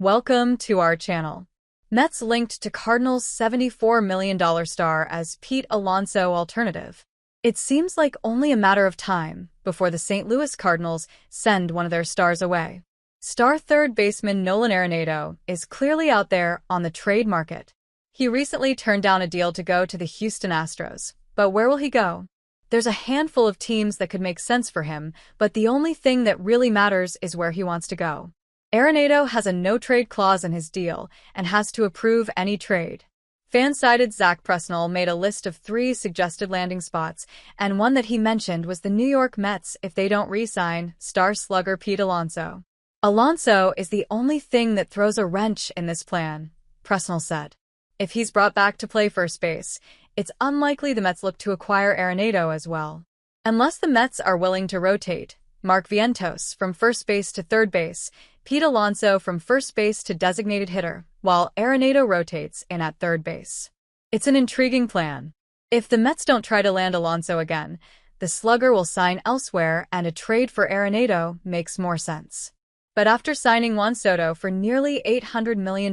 Welcome to our channel. Mets linked to Cardinals' $74 million star as Pete Alonso alternative. It seems like only a matter of time before the St. Louis Cardinals send one of their stars away. Star third baseman Nolan Arenado is clearly out there on the trade market. He recently turned down a deal to go to the Houston Astros, but where will he go? There's a handful of teams that could make sense for him, but the only thing that really matters is where he wants to go. Arenado has a no-trade clause in his deal and has to approve any trade. Fan-sided Zach Presnell made a list of 3 suggested landing spots, and one that he mentioned was the New York Mets if they don't re-sign star slugger Pete Alonso. Alonso is the only thing that throws a wrench in this plan, Presnell said. If he's brought back to play first base, it's unlikely the Mets look to acquire Arenado as well. Unless the Mets are willing to rotate Mark Vientos from first base to third base, Pete Alonso from first base to designated hitter, while Arenado rotates in at third base. It's an intriguing plan. If the Mets don't try to land Alonso again, the slugger will sign elsewhere and a trade for Arenado makes more sense. But after signing Juan Soto for nearly $800 million,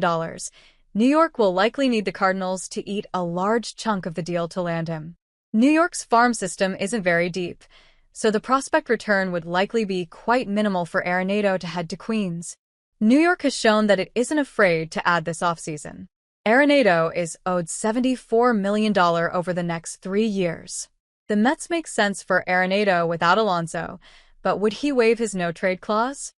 New York will likely need the Cardinals to eat a large chunk of the deal to land him. New York's farm system isn't very deep, so the prospect return would likely be quite minimal for Arenado to head to Queens. New York has shown that it isn't afraid to add this offseason. Arenado is owed $74 million over the next 3 years. The Mets make sense for Arenado without Alonso, but would he waive his no-trade clause?